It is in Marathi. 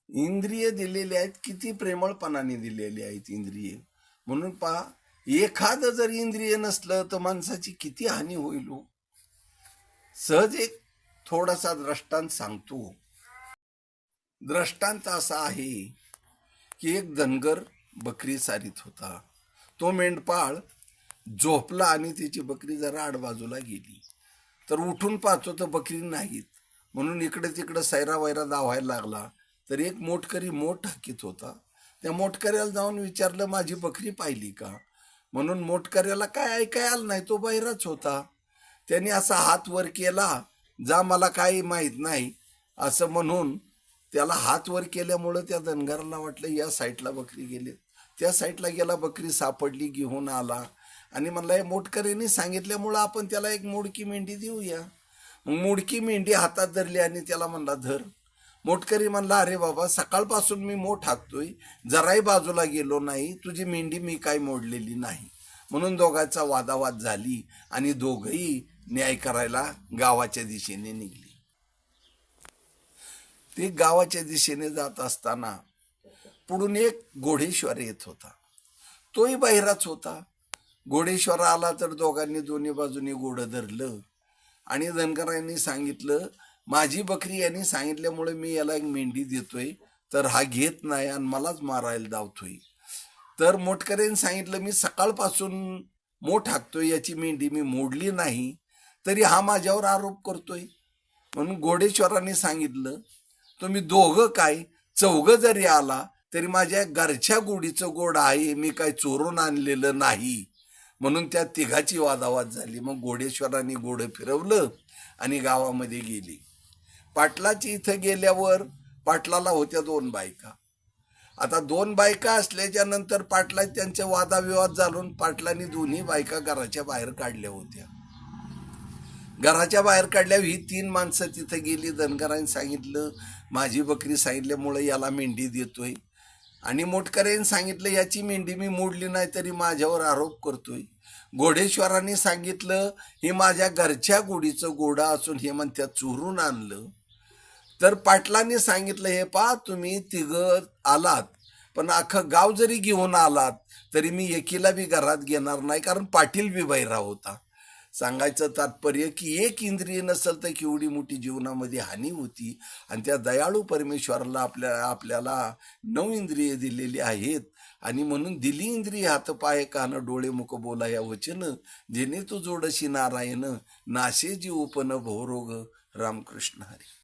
इंद्रिय दिलेली आहेत, किती प्रेमळपणाने दिलेली आहेत इंद्रिय. म्हणून पहा, एखादं जर इंद्रिय नसलं तर माणसाची किती हानी होईल हो. सहज एक थोडासा दृष्टांत सांगतो. दृष्टांत असा आहे की एक धनगर बकरी सारीत होता. तो मेंढपाळ झोपला आणि त्याची बकरी जरा आडबाजूला गेली. तर उठून पाहतो तर बकरी नाहीत. म्हणून इकडे तिकडे सैरा वैरा धावायला लागला. तर एक मोटकरी मोठ हाकीत होता. त्या मोटकऱ्याला जाऊन विचारलं, माझी बकरी पाहिली का? म्हणून मोटकऱ्याला काय ऐकाय आलं नाही, तो बहिराच होता. त्याने असा हात वर केला, जा मला काही माहीत नाही असं म्हणून त्याला हात वर केल्यामुळं त्या धनगराला वाटलं या साईडला बकरी गेली. त्या साईडला गेला, बकरी सापडली, घेऊन आला आणि म्हणला या मोटकरीने सांगितल्यामुळं आपण त्याला एक मोडकी मेंढी देऊया. मग मोडकी मेंढी हातात धरली आणि त्याला म्हणला धर. मोटकरी म्हणला, अरे बाबा, सकाळपासून मी मोठ हाकतोय, जराही बाजूला गेलो नाही, तुझी मेंढी मी काय मोडलेली नाही. म्हणून दोघांचा वादावाद झाली आणि दोघही न्याय करायला गावाच्या दिशेने निघली. ते गावाच्या दिशेने जात असताना पुढून एक घोडेश्वर येत होता. तोही बहिराच होता. घोडेश्वर आला तर दोघांनी दोन्ही बाजूनी घोडं धरलं आणि धनगरांनी सांगितलं, माझी बकरी यांनी सांगितल्यामुळे मी याला एक मेंढी देतोय, तर हा घेत नाही आणि मलाच मारायला धावतोय. तर मोटकऱ्यांनी सांगितलं, मी सकाळपासून मोठ हाकतोय, याची मेंढी मी मोडली नाही, तरी हा माझ्यावर आरोप करतोय. म्हणून घोडेश्वरांनी सांगितलं, तुम्ही दोघं काय चौघं जरी आला तरी माझ्या घरच्या गोडीचं गोड आहे, मी काय चोरून आणलेलं नाही. म्हणून त्या तिघाची वादावाद झाली. मग घोडेश्वरांनी घोडं फिरवलं आणि गावामध्ये गेली. पाटलाची इथं गेल्यावर पाटलाला होत्या दोन बायका. आता दोन बायका असल्याच्या नंतर पाटला त्यांचे वादाविवाद झालून पाटलांनी दोन्ही बायका घराच्या बाहेर काढल्या होत्या. घराच्या बाहेर काढल्यावर ही तीन माणसं तिथं गेली. धनगरांनी सांगितलं, माझी बकरी सांगितल्यामुळे याला मेंढी देतोय, आणि मोटकऱ्यांनी सांगितलं, याची मेंढी मी मोडली नाही तरी माझ्यावर आरोप करतोय. घोडेश्वरांनी सांगितलं, हे माझ्या घरच्या गोडीचं गोडा असून हे म्हणत्या चोरून आणलं. तर पाटलांनी सांगितलं, हे पा, तुम्ही तिघं आलात, पण अख्खं गाव जरी घेऊन आलात तरी मी एकीला बी घरात घेणार नाही, कारण पाटील बी बहिरा होता. सांगायचं तात्पर्य की एक इंद्रिय नसेल तर केवढी मोठी जीवनामध्ये हानी होती. आणि त्या दयाळू परमेश्वराला आपल्याला 9 इंद्रिय दिलेली आहेत. आणि म्हणून दिली इंद्रिय हात पाय कान डोळे मुख बोला या वचन, जेणे तू जोडशी नारायण, नाशे जीवपन भवरोग. रामकृष्ण हरी.